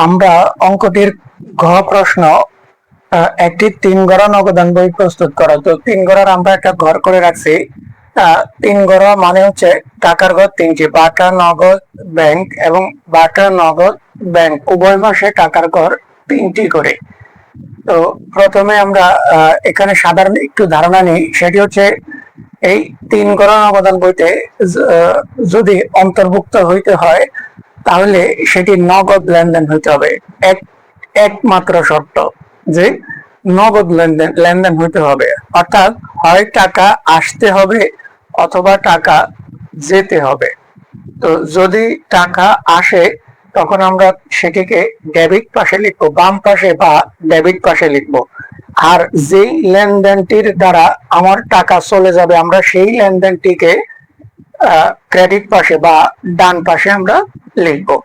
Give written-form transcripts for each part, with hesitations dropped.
আমরা অঙ্কটির ঘ প্রশ্ন একটি 3 ঘর নগদান বই প্রস্তুত করা। তো 3 ঘরের আমরা একটা ঘর করে রাখছি। 3 ঘর মানে হচ্ছে টাকার ঘর 3টি, বাটা নগদ ব্যাংক এবং বাটা নগদ ব্যাংক উভয় মাসে টাকার ঘর 3টি করে। তো প্রথমে আমরা এখানে সাধারণ একটু ধারণা নিই, সেটি হচ্ছে এই 3 ঘর নগদান বইতে যদি অন্তর্ভুক্ত হইতে হয় তাহলে সেটি নগদ লেনদেন হইতে হবে। একমাত্র শর্ত যে নগদ লেনদেন হইতে হবে, অর্থাৎ হয় টাকা আসতে হবে অথবা টাকা যেতে হবে। তো যদি টাকা আসে তখন আমরা সেটিকে ডেবিট পাশে লিখবো, বাম পাশে বা ডেবিট পাশে লিখবো। আর যেই লেনদেনটির দ্বারা আমার টাকা চলে যাবে আমরা সেই লেনদেনটিকে ক্রেডিট পাশে বা ডান পাশে আমরা লিখবো।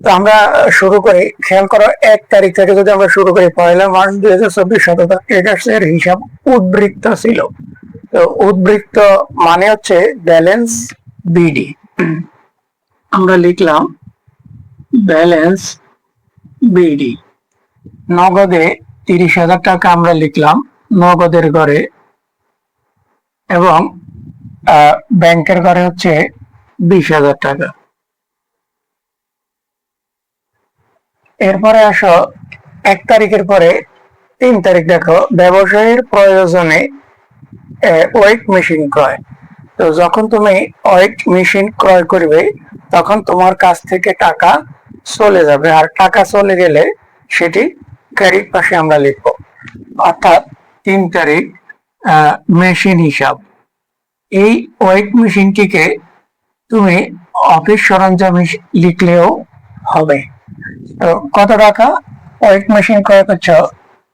তো আমরা শুরু করি, খেয়াল করো 1 তারিখ থেকে যদি আমরা শুরু করি, 1লা মার্চ 2024 শতকরা ট্রেডার্সের হিসাব উদ্বৃত্ত ছিল। তো উদ্বৃত্ত মানে হচ্ছে ব্যালেন্স বিডি। আমরা লিখলাম ব্যালেন্স বিডি। নগদে 30,000 টাকা আমরা লিখলাম নগদের ঘরে, এবং ব্যাংকের ঘরে হচ্ছে 20,000 টাকা। এরপরে আসো 1 তারিখের পরে 3 তারিখ, দেখো ব্যবসায়ীর প্রয়োজনে ওয়েট মেশিন ক্রয়। তো যখন তুমি ওয়েট মেশিন ক্রয় করবে তখন তোমার কাছ থেকে টাকা চলে যাবে, আর টাকা চলে গেলে সেটি ক্রেডিট পাশে আমরা লিখবো। অর্থাৎ 3 তারিখ মেশিন হিসাব। এই ওয়েট মেশিনটিকে তুমি অফিস সরঞ্জাম লিখলেও হবে। তো কত টাকা ওয়েট মেশিন ক্রয় করছ?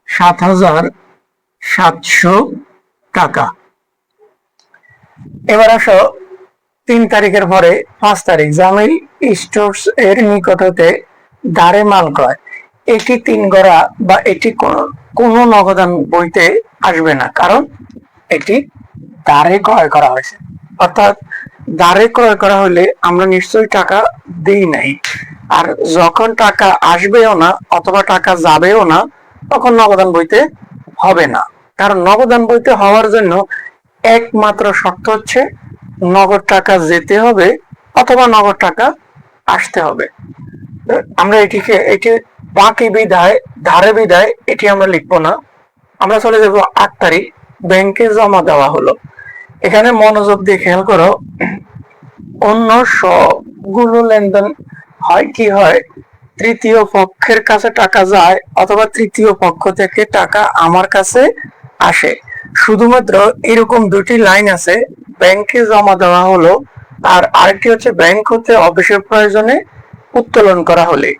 7,700 টাকা। এবার আসো 3 তারিখের পরে 5 তারিখ, জামিল স্টোর্স এর নিকট হতে ধারে মাল ক্রয়। এটি 3 গড়া বা এটি কোনো নগদান বইতে আসবে না, কারণ এটি ধারে ক্রয় করা হয়েছে। অর্থাৎ ধারে ক্রয় করা হলে আমরা নিশ্চয়ই টাকা দিই নাই, আর যখন টাকা আসবেও না অথবা টাকা যাবেও না তখন নগদান বইতে হবে না। কারণ নগদান বইতে হওয়ার জন্য একমাত্র শর্ত হচ্ছে নগদ টাকা যেতে হবে অথবা নগদ টাকা আসতে হবে। আমরা এটি বাকি বিদায়, ধারে বিদায় এটি আমরা লিখবো না। আমরা চলে যাব 8 তারিখ, ব্যাংকে জমা দেওয়া হলো। এখানে মনোযোগ দিয়ে খেয়াল করো, অন্য সবগুলো লেনদেন হয় কি হয়, তৃতীয় পক্ষের কাছে টাকা যায় অথবা তৃতীয় পক্ষ থেকে টাকা আমার কাছে আসে। শুধুমাত্র এরকম 2টি লাইন আছে, ব্যাংকে জমা দেওয়া হলো আর আরেকটি হচ্ছে ব্যাংক হতে অফিসের প্রয়োজনে উত্তোলন করা হলে।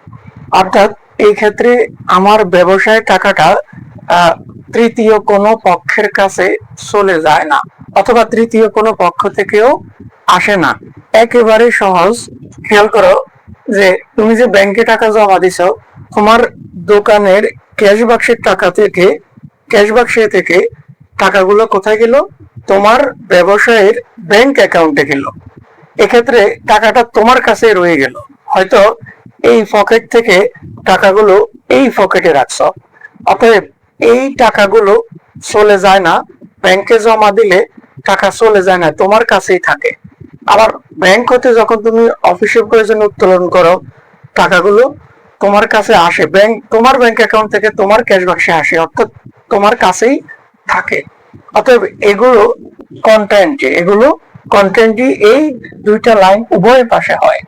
অর্থাৎ এই ক্ষেত্রে আমার ব্যবসায় টাকাটা তৃতীয় কোনো পক্ষের কাছে চলে যায় না অথবা তৃতীয় কোনো পক্ষ থেকেও আসে না। একেবারে সহজ। খেয়াল করো যে তুমি যে ব্যাংকে টাকা জমা দিছো, তোমার দোকানের ক্যাশ বাক্সের টাকা থেকে, ক্যাশ বাক্সে থেকে টাকাগুলো কোথায় গেল? তোমার ব্যবসায়ের ব্যাংক অ্যাকাউন্টে গেল। এক্ষেত্রে টাকাটা তোমার কাছে রয়ে গেল। হয়তো এই পকেট থেকে টাকাগুলো এই পকেটে রাখছো, অতএব এই টাকাগুলো চলে যায় না। ব্যাংকে জমা দিলে টাকা চলে যায় না, তোমার কাছেই থাকে। আবার ব্যাংক হতে যখন তুমি অফিসের প্রয়োজনে উত্তোলন করো, টাকাগুলো তোমার কাছে আসে, তোমার ব্যাংক অ্যাকাউন্ট থেকে তোমার ক্যাশ বাক্সে আসে, অর্থাৎ তোমার কাছেই থাকে। অতএব এগুলো কন্টেন্টই এই 2টা লাইন উভয় পাশে হয়।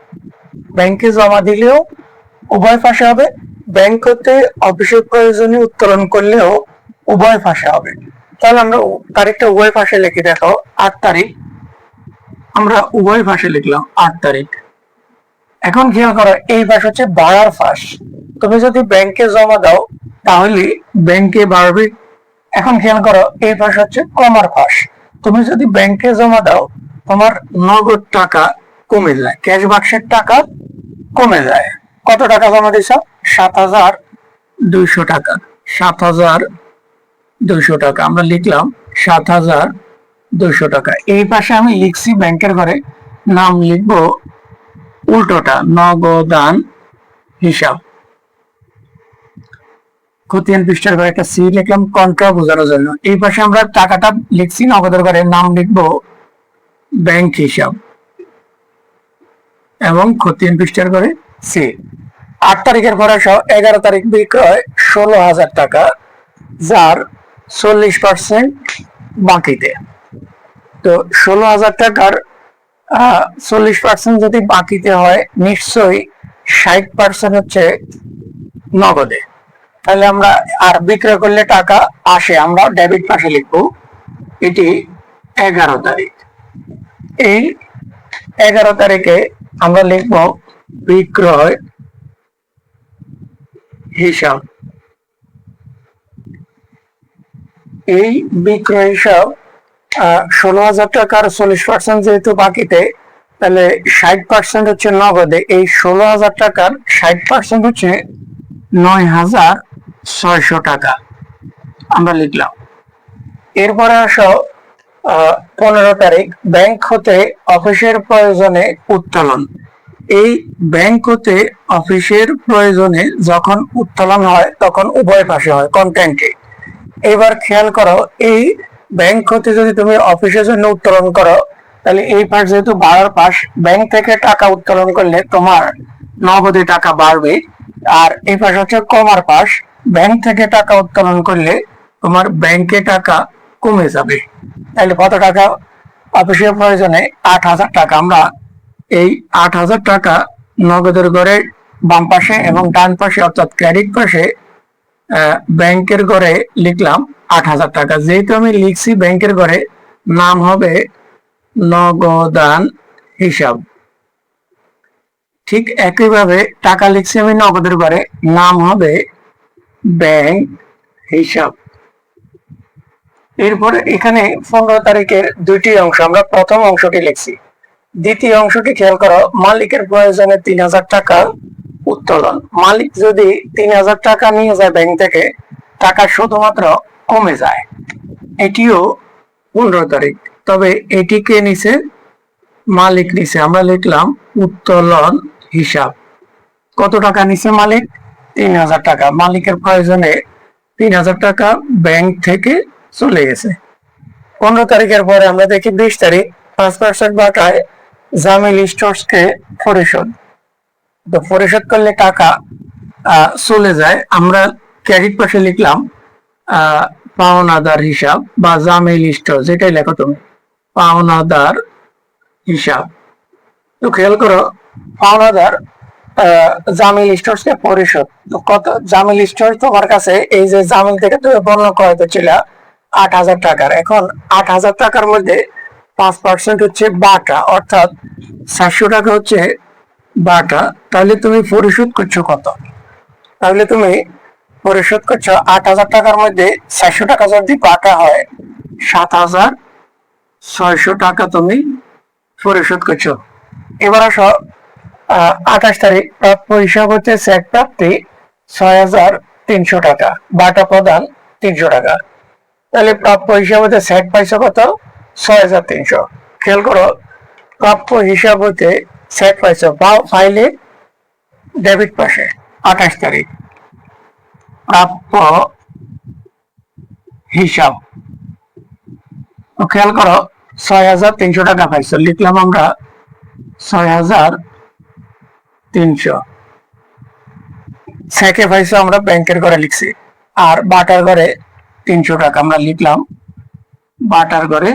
ব্যাংকে জমা দিলেও উভয় পাশে হবে, ব্যাংক হতে অফিসের প্রয়োজনে উত্তোলন করলেও উভয় পাশে হবে। তাহলে আমরা তারিখটা উভয় পাশে লিখে দেখো। 8 তারিখ আমরা উভয় পাশে লিখলাম 8 তারিখ। এখন খেয়াল করো, এই পাশ হচ্ছে বাড়ার পাশ। তুমি যদি ব্যাংকে জমা দাও তাহলে ব্যাংকে বাড়বে। এখন খেয়াল করো, এই পাশ হচ্ছে কমার পাশ। তুমি যদি ব্যাংকে জমা দাও তোমার নগদ টাকা কমে যায়, ক্যাশ বাক্সের টাকা কমে যায়। কত টাকা জমা দিছ? 7,200 টাকা। 7,200 টাকা আমরা লিখলাম 7,200 টাকা। এই পাশে আমি লিখছি ব্যাংকের ঘরে, নাম লিখবো উল্টোটা, নগদান হিসাব। খতিয়ান পৃষ্ঠার ঘরে একটা সি লিখলাম কন্ট্রা বোঝানোর জন্য। এই পাশে আমরা টাকাটা লিখছি নগদের ঘরে, নাম লিখবো ব্যাংক হিসাব এবং খতিয়ান পৃষ্ঠার ঘরে সি। 8 তারিখের পরে 11 তারিখ বিক্রয় 16,000 টাকা, যার 40% বাকিতে। তো 16,000 টাকার 40% যদি বাকিতে হয়, নিশ্চয়ই 60% হচ্ছে নগদে। তাহলে আমরা আর বিক্রয় করলে টাকা আসে, আমরা ডেবিট পাশে লিখবো এটি 11 তারিখ। এই 11 তারিখে আমরা লিখব বিক্রয় হিসাব। এই বিক্রয় হিসাব 16,000 টাকার 40% যেহেতু বাকিতে, তাহলে 60% হচ্ছে নগদে। এই 16,000 টাকার 60% হচ্ছে 9,600 টাকা আমরা লিখলাম। এরপরে আসো 15 তারিখ, ব্যাংক হতে অফিসের প্রয়োজনে উত্তোলন। এই ব্যাংক হতে অফিসের প্রয়োজনে যখন উত্তোলন হয় তখন উভয় পাশে হয় কন্টেন্টে। এবার খেয়াল করো, এই ব্যাংক হতে যদি তুমি অফিসের জন্য উত্তোলন করো, তাহলে এই পাশ যেহেতু বাড়ার পাশ, ব্যাংক থেকে টাকা উত্তোলন করলে তোমার নগদে টাকা বাড়বে। আর এই পাশ হচ্ছে কমার পাশ, ব্যাংক থেকে টাকা উত্তোলন করলে তোমার ব্যাংকে টাকা কমে যাবে। তাহলে কত টাকা অফিসের প্রয়োজনে? 8,000 টাকা। আমরা এই 8,000 টাকা নগদের ঘরে বাম পাশে এবং ডান পাশে অর্থাৎ ক্রেডিট পাশে ব্যাংকের ঘরে লিখলাম 8,000 টাকা। যেহেতু আমি লিখছি ব্যাংকের ঘরে, নাম হবে নগদান হিসাব। ঠিক একইভাবে টাকা লিখছি আমি নগদের ঘরে, নাম হবে ব্যাংক হিসাব। এরপরে এখানে 15 তারিখের দুইটি অংশ, আমরা প্রথম অংশটি লিখছি। দ্বিতীয় অংশটি খেয়াল করো, মালিকের প্রয়োজনে 3,000 টাকা উত্তোলন। মালিক যদি 3,000 টাকা নিয়ে যায় ব্যাংক থেকে, টাকা শুধুমাত্র কমে যায়। এটিও 15 তারিখ, তবে এটিকে নিচে মালিক নিচে, আমরা লিখলাম উত্তোলন হিসাব। কত টাকা নিচে মালিক? 3,000 টাকা। মালিকের প্রয়োজনে 3,000 টাকা ব্যাংক থেকে চলে গেছে। 15 তারিখের পরে আমরা দেখি 20 তারিখ, 5% বাটায় জামিল স্টোরসকে পরিশোধ। তো পরিশোধ করলে টাকা চলে যায়, আমরা ক্রেডিট পাশে লিখলাম পাওনাদার হিসাব বা জামিল স্টোর, যেটাই লেখো তুমি, পাওনাদার হিসাব। তো খেয়াল করো, পাওনাদার জামিল স্টোরসকে পরিশোধ। তো কত? জামিল স্টোর তোমার কাছে এই যে জামিল থেকে তুমি পণ্য ক্রয় করছিল 8,000 টাকার, এখন 8,000 টাকার মধ্যে 5% হচ্ছে বাটা, অর্থাৎ 700 টাকা হচ্ছে বাটা। তাহলে তুমি পরিশোধ করছো কত? তাহলে তুমি পরিশোধ করছো 8,000 টাকার মধ্যে 700 টাকা যদি বাটা হয়, 7,600 টাকা তুমি পরিশোধ করছো। এবার আসো 28 তারিখ, প্রাপ্য হিসাব হচ্ছে চেক প্রাপ্তি 6,300 টাকা, বাটা প্রদান 300 টাকা। তাহলে প্রাপ্য হিসাব হতে চেক পাইছো কত? 6,300। খেয়াল করো, প্রাপ্য হিসাব হতে চেক পাইছো ফাইলে ডেবিট পাশে 28 তারিখ, প্রাপ্য হিসাব। খেয়াল করো 6,300 টাকা পাইছো, লিখলাম আমরা 6,300। চেকে পাইছো আমরা ব্যাংকের ঘরে লিখছি। আর বাটার ঘরে 300 টাকা, আমরা লিখলাম বাটার ঘরে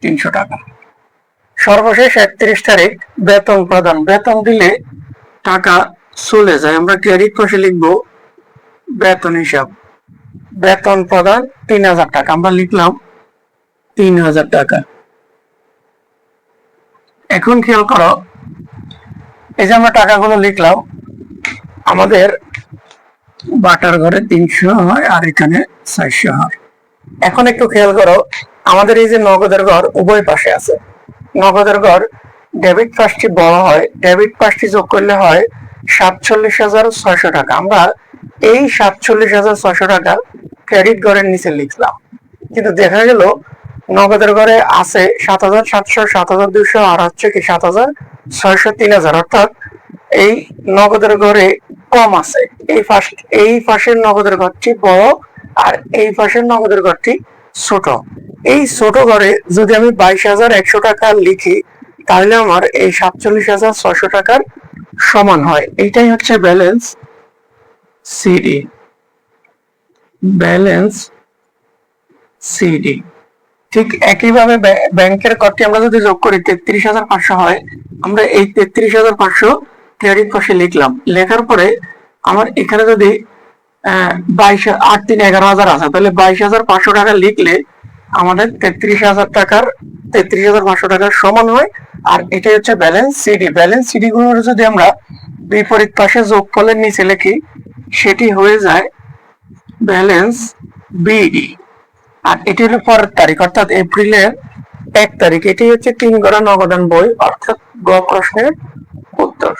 300 টাকা। সর্বশেষ 31 তারিখ, বেতন প্রদান। বেতন দিলে টাকা চলে যায়, আমরা ক্রেডিট পাশে লিখবো বেতন হিসাব। বেতন প্রদান 3,000 টাকা, আমরা লিখলাম 3,000 টাকা। এখন খেয়াল করো, এই যে আমরা টাকাগুলো লিখলাম, আমাদের বাটার ঘরে 300 হয় আর এখানে 400 হয়। এখন একটু খেয়াল করো, আমাদের এই যে নগদের ঘর উভয় পাশে আছে। নগদের ঘর ডেবিট পাশটি বড় হয়, ডেবিট পাশটি যোগ করলে হয় 47,600 টাকা। আমরা এই 47,600 টাকা ক্রেডিট ঘরের নিচে লিখলাম, কিন্তু দেখা গেল নগদের ঘরে আছে 7,700, 7,200 আর হচ্ছে কি 7,600, 3,000, অর্থাৎ এই নগদের ঘরে কম আছে। এই পাশের নগদের ঘরটি বড় আর এই পাশের নগদের ঘরটি ছোট। এই ছোট ঘরে যদি আমি 22,100 টাকা লিখি তাহলে আমার এই 47,600 টাকার সমান হয়। এইটাই হচ্ছে ব্যালেন্স সিডি। Balance CD. ঠিক একইভাবে ব্যাংকের ঘরটি আমরা যদি যোগ করি 33,500 হয়, আমরা এই 33,500 ক্রেডিট পাশে লিখলাম। লেখার পরে আমার এখানে যদি 11,500 আছে, তাহলে 22,500 টাকা লিখলে আমাদের 33,500 টাকার সমান হয়। আর এটাই হচ্ছে ব্যালেন্স সিডি। ব্যালেন্স সিডি গুলো যদি আমরা বিপরীত পাশে যোগফলের নিচে লিখি সেটি হয়ে যায় ব্যালেন্স বিডি। আর এটি হলো পরের তারিখ, অর্থাৎ এপ্রিলের 1 তারিখ। এটি হচ্ছে 3 গড়া নগদান বই, অর্থাৎ গ প্রশ্নের উত্তর।